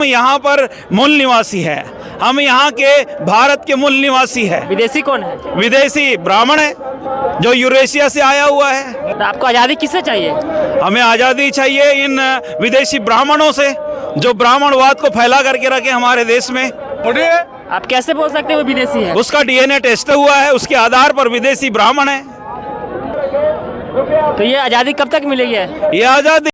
यहाँ पर मूल निवासी है, हम यहाँ के भारत के मूल निवासी है। विदेशी कौन है? विदेशी ब्राह्मण है जो यूरेशिया से आया हुआ है। तो आपको आज़ादी किससे चाहिए? हमें आज़ादी चाहिए इन विदेशी ब्राह्मणों से जो ब्राह्मणवाद को फैला करके रखे हमारे देश में। आप कैसे बोल सकते हो वो विदेशी है? उसका डीएनए टेस्ट हुआ है, उसके आधार पर विदेशी ब्राह्मण है। तो ये आज़ादी कब तक मिलेगी? ये आज़ादी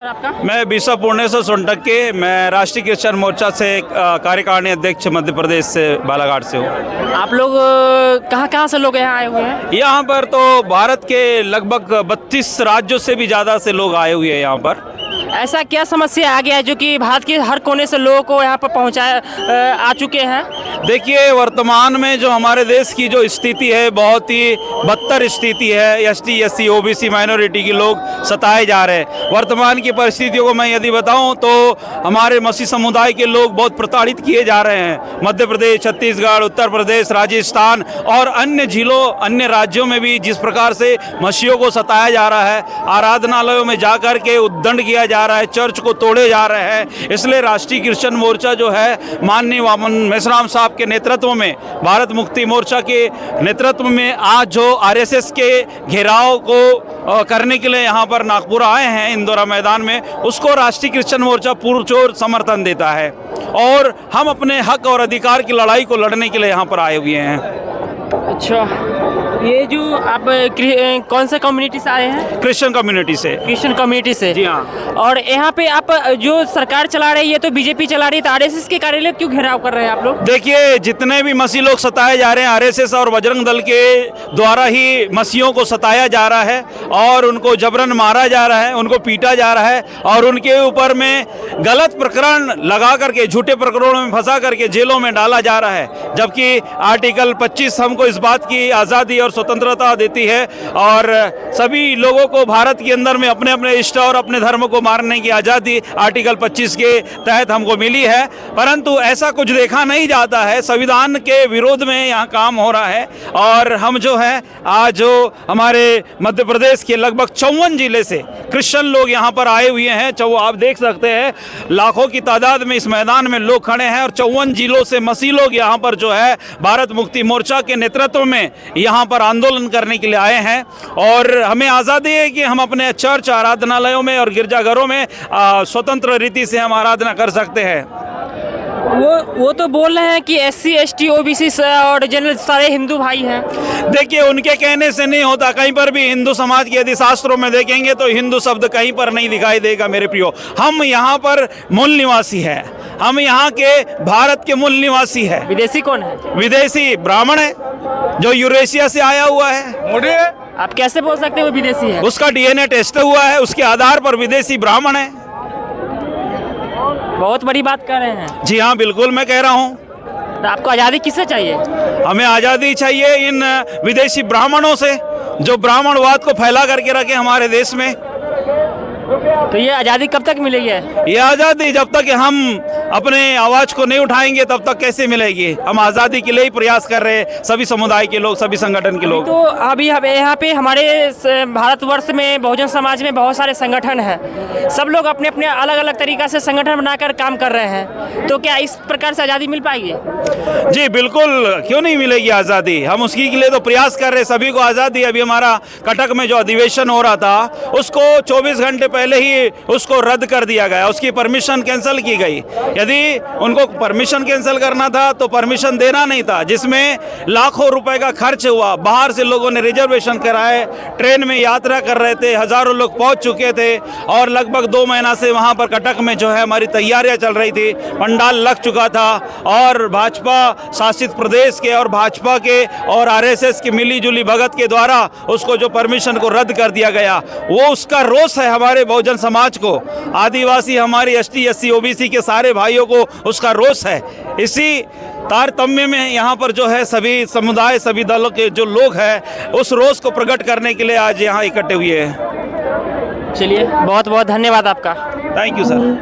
आपका? मैं बिशप पूर्णेश्वर सोनटक्के, मैं राष्ट्रीय क्रिश्चियन मोर्चा से कार्यकारिणी अध्यक्ष मध्य प्रदेश से बालाघाट से हूँ। आप लोग कहाँ से लोग यहाँ आए हुए हैं? यहाँ पर तो भारत के लगभग 32 राज्यों से भी ज़्यादा से लोग आए हुए हैं यहाँ पर। ऐसा क्या समस्या आ गया है जो कि भारत के हर कोने से लोगों को यहाँ पर आ चुके हैं? देखिए, वर्तमान में जो हमारे देश की जो स्थिति है बहुत ही बदतर स्थिति है। एसटी, एससी, ओबीसी माइनॉरिटी के लोग सताए जा रहे हैं। वर्तमान की परिस्थितियों को मैं यदि बताऊं तो हमारे मसीह समुदाय के लोग बहुत प्रताड़ित किए जा रहे हैं। मध्य प्रदेश, छत्तीसगढ़, उत्तर प्रदेश, राजस्थान और अन्य जिलों, अन्य राज्यों में भी जिस प्रकार से मसीहियों को सताया जा रहा है, आराधनालयों में जाकर के उद्दंड किया जा रहा है, चर्च को तोड़े जा रहे हैं। इसलिए राष्ट्रीय क्रिश्चियन मोर्चा जो है माननीय वामन मेश्राम साहब के नेतृत्व में, भारत मुक्ति मोर्चा के नेतृत्व में आज जो आरएसएस के घेराव को करने के लिए यहाँ पर नागपुर आए हैं इंदौरा मैदान में, उसको राष्ट्रीय क्रिश्चियन मोर्चा पुरजोर समर्थन देता है और हम अपने हक और अधिकार की लड़ाई को लड़ने के लिए यहाँ पर आए हुए हैं। अच्छा, ये जो आप कौन से कम्युनिटी से आए हैं? क्रिश्चियन कम्युनिटी से। क्रिश्चियन कम्युनिटी से? जी हाँ। और यहाँ पे आप जो सरकार चला रही है तो बीजेपी चला रही है, तो आरएसएस के कार्यालय क्यों घेराव कर रहे हैं आप लोग? देखिए, जितने भी मसीह लोग सताए जा रहे हैं, आरएसएस और बजरंग दल के द्वारा ही मसीहों को सताया जा रहा है और उनको जबरन मारा जा रहा है, उनको पीटा जा रहा है और उनके ऊपर में गलत प्रकरण लगा करके, झूठे प्रकरणों में फंसा करके जेलों में डाला जा रहा है। जबकि आर्टिकल 25 हमको इस बात की आज़ादी और स्वतंत्रता देती है और सभी लोगों को भारत के अंदर में अपने अपने इष्ट और अपने धर्म को मारने की आज़ादी आर्टिकल 25 के तहत हमको मिली है। परंतु ऐसा कुछ देखा नहीं जाता है, संविधान के विरोध में यहाँ काम हो रहा है। और हम जो है आज जो हमारे मध्य प्रदेश के लगभग 54 जिले से क्रिश्चियन लोग यहाँ पर आए हुए हैं। आप देख सकते हैं लाखों की तादाद में इस मैदान में लोग खड़े हैं और 54 जिलों से मसीह लोग यहाँ पर जो है भारत मुक्ति मोर्चा के नेतृत्व में यहाँ पर आंदोलन करने के लिए आए हैं। और हमें आज़ादी है कि हम अपने चर्च, आराधनालयों में और गिरजाघरों में स्वतंत्र रीति से हम आराधना कर सकते हैं। वो तो बोल रहे हैं कि एससी, एसटी, ओबीसी और जनरल सारे हिंदू भाई हैं। देखिए, उनके कहने से नहीं होता। कहीं पर भी हिंदू समाज के यदि शास्त्रों में देखेंगे तो हिंदू शब्द कहीं पर नहीं दिखाई देगा मेरे प्रियो। हम यहाँ पर मूल निवासी है, हम यहाँ के भारत के मूल निवासी है। विदेशी कौन है? विदेशी ब्राह्मण है जो यूरेशिया से आया हुआ है। आप कैसे बोल सकते हो वो विदेशी है? उसका डीएनए टेस्ट हुआ है, उसके आधार पर विदेशी ब्राह्मण है। बहुत बड़ी बात कर रहे हैं। जी हाँ, बिल्कुल मैं कह रहा हूँ। तो आपको आज़ादी किससे चाहिए? हमें आज़ादी चाहिए इन विदेशी ब्राह्मणों से जो ब्राह्मणवाद को फैला करके रखे हमारे देश में। तो ये आज़ादी कब तक मिलेगी? ये आज़ादी जब तक हम अपने आवाज़ को नहीं उठाएंगे तब तक कैसे मिलेगी? हम आज़ादी के लिए ही प्रयास कर रहे हैं, सभी समुदाय के लोग, सभी संगठन के लोग। तो अभी यहाँ पे हमारे भारतवर्ष में बहुजन समाज में बहुत सारे संगठन हैं। सब लोग अपने अपने अलग अलग तरीक़ा से संगठन बनाकर काम कर रहे हैं। तो क्या इस प्रकार से आज़ादी मिल पाएगी? जी बिल्कुल, क्यों नहीं मिलेगी आज़ादी? हम उसकी के लिए तो प्रयास कर रहे हैं, सभी को आज़ादी। अभी हमारा कटक में जो अधिवेशन हो रहा था उसको 24 घंटे पहले ही उसको रद्द कर दिया गया, उसकी परमिशन कैंसिल की गई। यदि उनको परमिशन कैंसिल करना था तो परमिशन देना नहीं था, जिसमें लाखों रुपए का खर्च हुआ। बाहर से लोगों ने रिजर्वेशन कराए, ट्रेन में यात्रा कर रहे थे, हजारों लोग पहुंच चुके थे और लगभग 2 महीना से वहां पर कटक में जो है हमारी तैयारियां चल रही थी। पंडाल लग चुका था और भाजपा शासित प्रदेश के और भाजपा के और आरएसएस की मिलीजुली भगत के द्वारा उसको जो परमिशन को रद्द कर दिया गया, वो उसका रोष है हमारे बहुजन समाज को। आदिवासी, हमारी एसटी, एससी, ओबीसी के सारे भाइयों को उसका रोष है। इसी तारतम्य में यहाँ पर जो है सभी समुदाय, सभी दलों के जो लोग हैं उस रोष को प्रकट करने के लिए आज यहाँ इकट्ठे हुए हैं। चलिए, बहुत बहुत धन्यवाद आपका। Thank you sir.